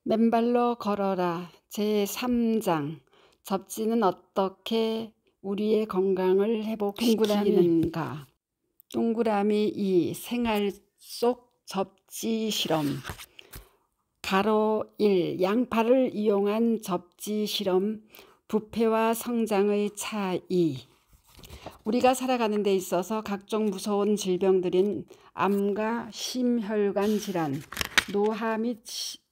맨발로 걸어라 제3장 접지는 어떻게 우리의 건강을 회복시키는가. 동그라미 2 생활 속 접지 실험. 가로 1 양파를 이용한 접지 실험. 부패와 성장의 차이. 우리가 살아가는 데 있어서 각종 무서운 질병들인 암과 심혈관 질환, 노화 및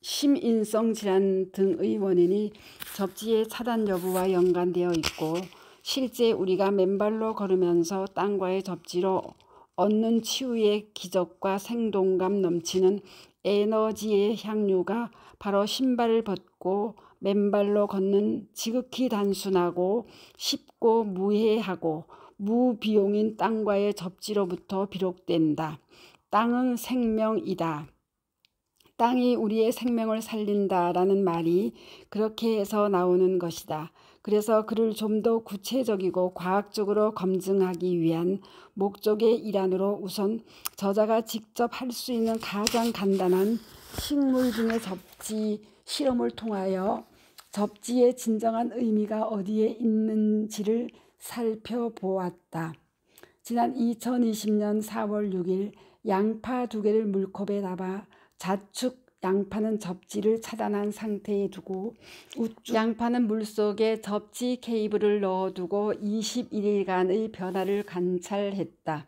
심인성 질환 등의 원인이 접지의 차단 여부와 연관되어 있고, 실제 우리가 맨발로 걸으면서 땅과의 접지로 얻는 치유의 기적과 생동감 넘치는 에너지의 향유가 바로 신발을 벗고 맨발로 걷는 지극히 단순하고 쉽고 무해하고 무비용인 땅과의 접지로부터 비롯된다. 땅은 생명이다. 땅이 우리의 생명을 살린다라는 말이 그렇게 해서 나오는 것이다. 그래서 그를 좀 더 구체적이고 과학적으로 검증하기 위한 목적의 일환으로 우선 저자가 직접 할 수 있는 가장 간단한 식물 중의 접지 실험을 통하여 접지의 진정한 의미가 어디에 있는지를 살펴보았다. 지난 2020년 4월 6일 양파 2개를 물컵에 담아 자축 양파는 접지를 차단한 상태에 두고 우측 양파는 물속에 접지 케이블을 넣어두고 21일간의 변화를 관찰했다.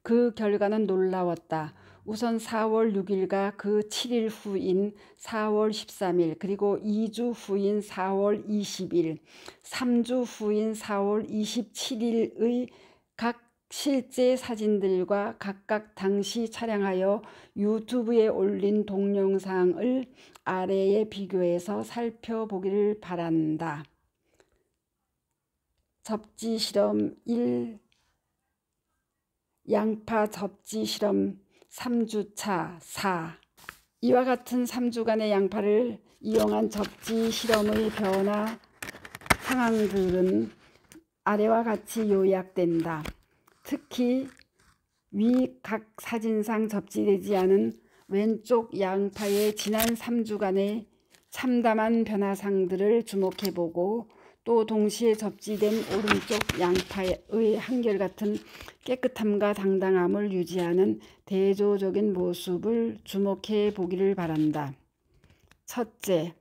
그 결과는 놀라웠다. 우선 4월 6일과 그 7일 후인 4월 13일, 그리고 2주 후인 4월 20일, 3주 후인 4월 27일의 각 실제 사진들과 각각 당시 촬영하여 유튜브에 올린 동영상을 아래에 비교해서 살펴보기를 바란다. 접지 실험 1 양파 접지 실험 3주차 4 이와 같은 3주간의 양파를 이용한 접지 실험의 변화 상황들은 아래와 같이 요약된다. 특히 위 각 사진상 접지되지 않은 왼쪽 양파의 지난 3주간의 참담한 변화상들을 주목해보고, 또 동시에 접지된 오른쪽 양파의 한결같은 깨끗함과 당당함을 유지하는 대조적인 모습을 주목해 보기를 바란다. 첫째,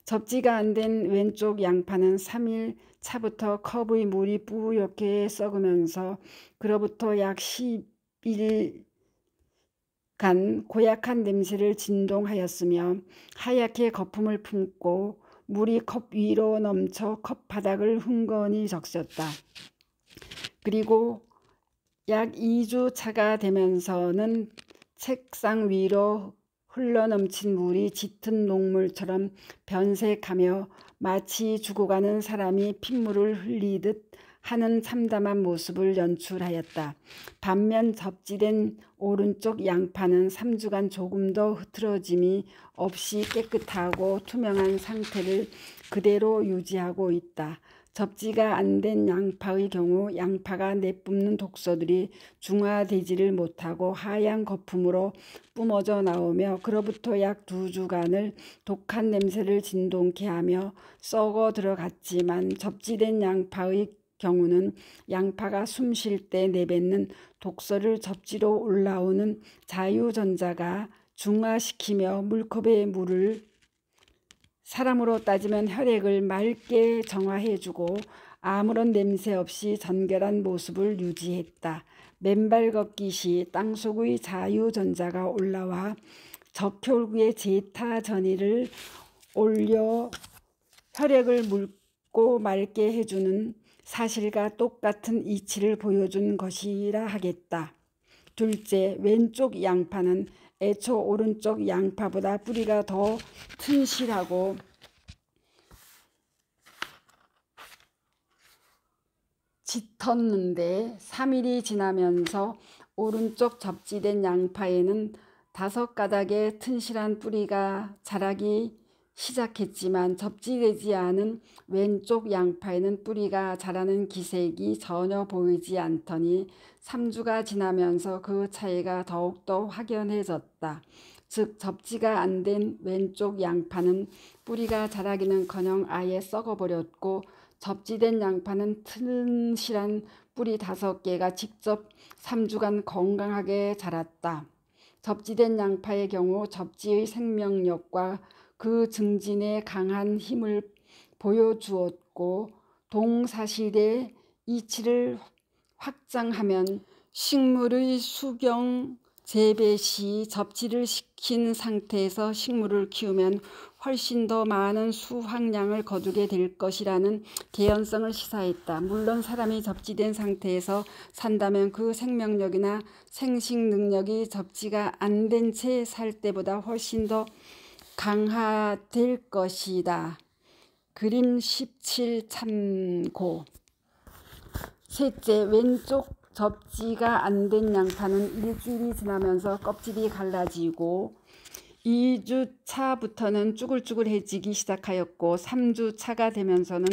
접지가 안 된 왼쪽 양파는 3일 차부터 컵의 물이 뿌옇게 썩으면서 그로부터 약 10일간 고약한 냄새를 진동하였으며 하얗게 거품을 품고 물이 컵 위로 넘쳐 컵 바닥을 흥건히 적셨다. 그리고 약 2주 차가 되면서는 책상 위로 흘러넘친 물이 짙은 녹물처럼 변색하며 마치 죽어가는 사람이 핏물을 흘리듯 하는 참담한 모습을 연출하였다. 반면 접지된 오른쪽 양파는 3주간 조금 더 흐트러짐이 없이 깨끗하고 투명한 상태를 그대로 유지하고 있다. 접지가 안 된 양파의 경우 양파가 내뿜는 독소들이 중화되지를 못하고 하얀 거품으로 뿜어져 나오며 그로부터 약 2주간을 독한 냄새를 진동케 하며 썩어 들어갔지만, 접지된 양파의 경우는 양파가 숨 쉴 때 내뱉는 독소를 접지로 올라오는 자유전자가 중화시키며 물컵의 물을, 사람으로 따지면 혈액을 맑게 정화해주고 아무런 냄새 없이 정결한 모습을 유지했다. 맨발 걷기 시 땅속의 자유전자가 올라와 적혈구의 제타 전이를 올려 혈액을 묽고 맑게 해주는 사실과 똑같은 이치를 보여준 것이라 하겠다. 둘째, 왼쪽 양파는 애초 오른쪽 양파보다 뿌리가 더 튼실하고 짙었는데 3일이 지나면서 오른쪽 접지된 양파에는 5가닥의 튼실한 뿌리가 자라기 시작했지만, 접지되지 않은 왼쪽 양파에는 뿌리가 자라는 기색이 전혀 보이지 않더니 3주가 지나면서 그 차이가 더욱더 확연해졌다. 즉 접지가 안 된 왼쪽 양파는 뿌리가 자라기는커녕 아예 썩어버렸고, 접지된 양파는 튼실한 뿌리 5개가 직접 3주간 건강하게 자랐다. 접지된 양파의 경우 접지의 생명력과 그 증진에 강한 힘을 보여주었고, 동사실의 이치를 확장하면 식물의 수경 재배 시 접지를 시킨 상태에서 식물을 키우면 훨씬 더 많은 수확량을 거두게 될 것이라는 개연성을 시사했다. 물론 사람이 접지된 상태에서 산다면 그 생명력이나 생식 능력이 접지가 안 된 채 살 때보다 훨씬 더 강화될 것이다. 그림 17 참고. 셋째, 왼쪽 접지가 안 된 양파는 일주일이 지나면서 껍질이 갈라지고 2주 차부터는 쭈글쭈글해지기 시작하였고 3주 차가 되면서는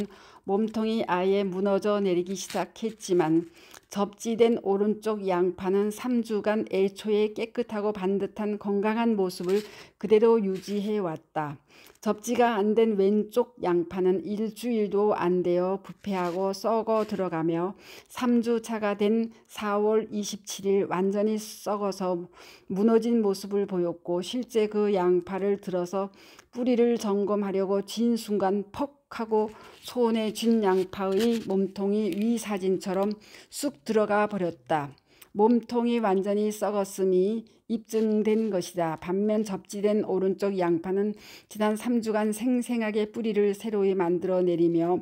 몸통이 아예 무너져 내리기 시작했지만, 접지된 오른쪽 양파는 3주간 애초에 깨끗하고 반듯한 건강한 모습을 그대로 유지해왔다. 접지가 안 된 왼쪽 양파는 일주일도 안 되어 부패하고 썩어 들어가며 3주 차가 된 4월 27일 완전히 썩어서 무너진 모습을 보였고, 실제 그 양파를 들어서 뿌리를 점검하려고 쥔 순간 퍽 하고 손에 쥔 양파의 몸통이 위 사진처럼 쑥 들어가 버렸다. 몸통이 완전히 썩었음이 입증된 것이다. 반면 접지된 오른쪽 양파는 지난 3주간 생생하게 뿌리를 새로이 만들어내리며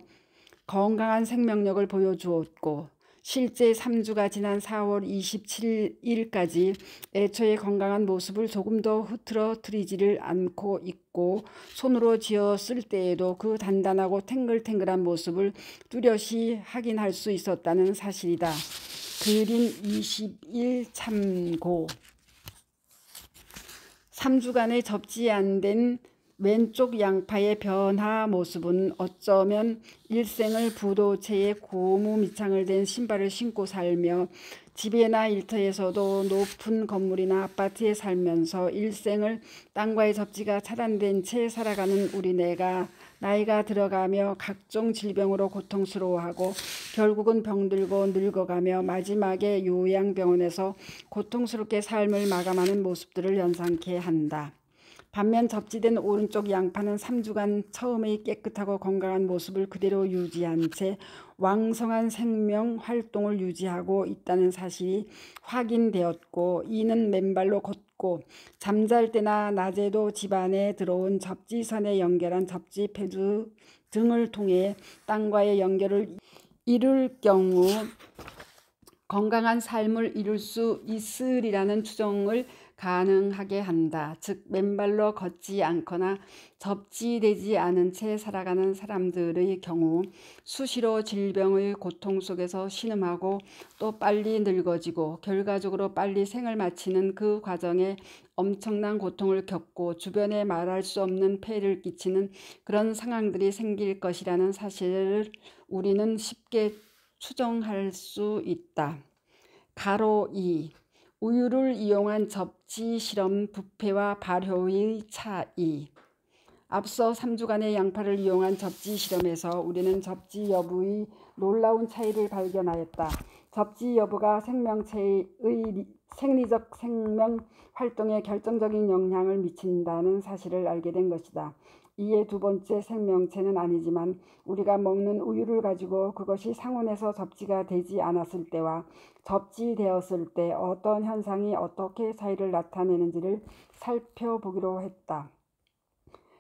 건강한 생명력을 보여주었고, 실제 3주가 지난 4월 27일까지 애초에 건강한 모습을 조금도 흐트러뜨리지를 않고 있고, 손으로 쥐었을 때에도 그 단단하고 탱글탱글한 모습을 뚜렷이 확인할 수 있었다는 사실이다. 그림 21 참고. 3주간의 접지 안 된 왼쪽 양파의 변화 모습은 어쩌면 일생을 부도채에 고무미창을 댄 신발을 신고 살며 집에나 일터에서도 높은 건물이나 아파트에 살면서 일생을 땅과의 접지가 차단된 채 살아가는 우리네가 나이가 들어가며 각종 질병으로 고통스러워하고 결국은 병들고 늙어가며 마지막에 요양병원에서 고통스럽게 삶을 마감하는 모습들을 연상케 한다. 반면 접지된 오른쪽 양파는 3주간 처음의 깨끗하고 건강한 모습을 그대로 유지한 채 왕성한 생명 활동을 유지하고 있다는 사실이 확인되었고, 이는 맨발로 걷고 잠잘 때나 낮에도 집안에 들어온 접지선에 연결한 접지 패드 등을 통해 땅과의 연결을 이룰 경우 건강한 삶을 이룰 수 있으리라는 추정을 가능하게 한다. 즉, 맨발로 걷지 않거나 접지되지 않은 채 살아가는 사람들의 경우 수시로 질병의 고통 속에서 신음하고 또 빨리 늙어지고 결과적으로 빨리 생을 마치는 그 과정에 엄청난 고통을 겪고 주변에 말할 수 없는 폐해를 끼치는 그런 상황들이 생길 것이라는 사실을 우리는 쉽게 추정할 수 있다. 가로 2. 우유를 이용한 접지 실험 부패와 발효의 차이. 앞서 3주간의 양파를 이용한 접지 실험에서 우리는 접지 여부의 놀라운 차이를 발견하였다. 접지 여부가 생명체의 생리적 생명 활동에 결정적인 영향을 미친다는 사실을 알게 된 것이다. 이에 두 번째 생명체는 아니지만 우리가 먹는 우유를 가지고 그것이 상온에서 접지가 되지 않았을 때와 접지되었을 때 어떤 현상이 어떻게 차이를 나타내는지를 살펴보기로 했다.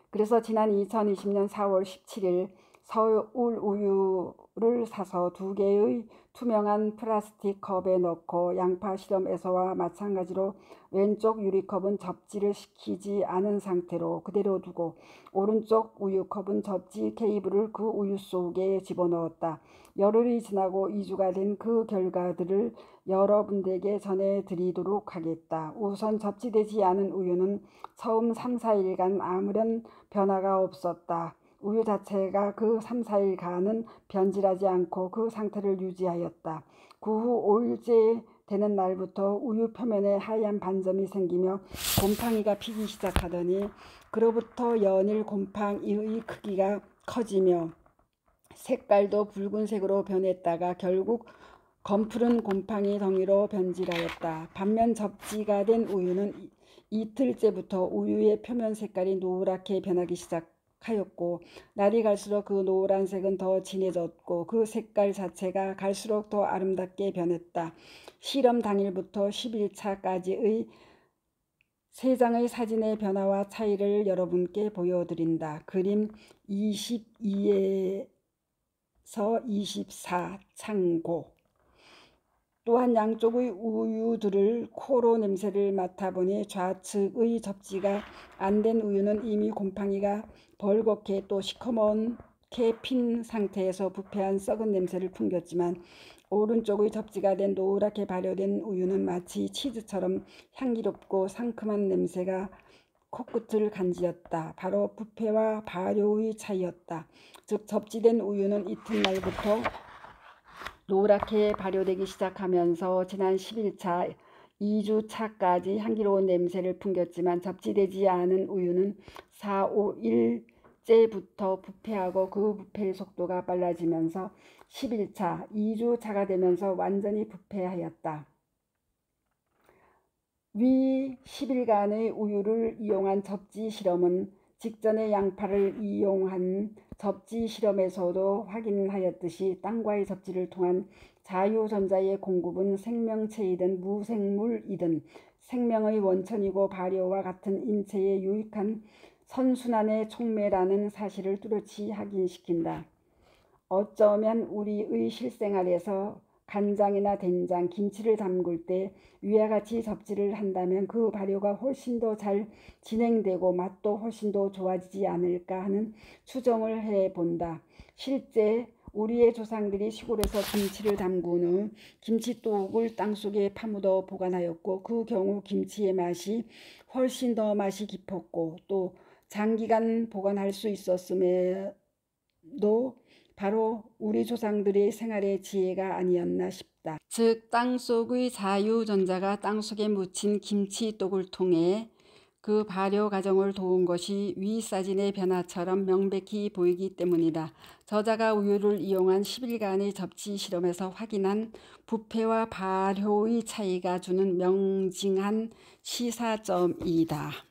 그래서 지난 2020년 4월 17일 서울 우유를 사서 2개의 투명한 플라스틱 컵에 넣고 양파 실험에서와 마찬가지로 왼쪽 유리컵은 접지를 시키지 않은 상태로 그대로 두고 오른쪽 우유컵은 접지 케이블을 그 우유 속에 집어넣었다. 열흘이 지나고 2주가 된 그 결과들을 여러분들에게 전해드리도록 하겠다. 우선 접지되지 않은 우유는 처음 3-4일간 아무런 변화가 없었다. 우유 자체가 그 3-4일간은 변질하지 않고 그 상태를 유지하였다. 그 후 5일째 되는 날부터 우유 표면에 하얀 반점이 생기며 곰팡이가 피기 시작하더니 그로부터 연일 곰팡이의 크기가 커지며 색깔도 붉은색으로 변했다가 결국 검푸른 곰팡이 덩이로 변질하였다. 반면 접지가 된 우유는 이틀째부터 우유의 표면 색깔이 노랗게 변하기 시작하였고 날이 갈수록 그 노란색은 더 진해졌고 그 색깔 자체가 갈수록 더 아름답게 변했다. 실험 당일부터 10일차까지의 3장의 사진의 변화와 차이를 여러분께 보여드린다. 그림 22에서 24 참고. 또한 양쪽의 우유들을 코로 냄새를 맡아보니 좌측의 접지가 안 된 우유는 이미 곰팡이가 벌겋게 또 시커멓게 핀 상태에서 부패한 썩은 냄새를 풍겼지만 오른쪽의 접지가 된 노랗게 발효된 우유는 마치 치즈처럼 향기롭고 상큼한 냄새가 코끝을 간지였다. 바로 부패와 발효의 차이였다. 즉 접지된 우유는 이튿날부터 노랗게 발효되기 시작하면서 지난 10일차 2주차까지 향기로운 냄새를 풍겼지만 접지되지 않은 우유는 4, 5일째부터 부패하고 그 부패의 속도가 빨라지면서 10일차, 2주차가 되면서 완전히 부패하였다. 위 10일간의 우유를 이용한 접지 실험은 직전의 양파를 이용한 접지 실험에서도 확인하였듯이 땅과의 접지를 통한 자유전자의 공급은 생명체이든 무생물이든 생명의 원천이고 발효와 같은 인체에 유익한 선순환의 촉매라는 사실을 뚜렷이 확인시킨다. 어쩌면 우리의 실생활에서 간장이나 된장, 김치를 담글 때 위와 같이 접지를 한다면 그 발효가 훨씬 더 잘 진행되고 맛도 훨씬 더 좋아지지 않을까 하는 추정을 해본다. 실제 우리의 조상들이 시골에서 김치를 담근 후 김치독을 땅속에 파묻어 보관하였고 그 경우 김치의 맛이 훨씬 더 맛이 깊었고 또 장기간 보관할 수 있었음에도 바로 우리 조상들의 생활의 지혜가 아니었나 싶다. 즉 땅속의 자유전자가 땅속에 묻힌 김치독을 통해 그 발효 과정을 도운 것이 위 사진의 변화처럼 명백히 보이기 때문이다. 저자가 우유를 이용한 10일간의 접지 실험에서 확인한 부패와 발효의 차이가 주는 명징한 시사점이다.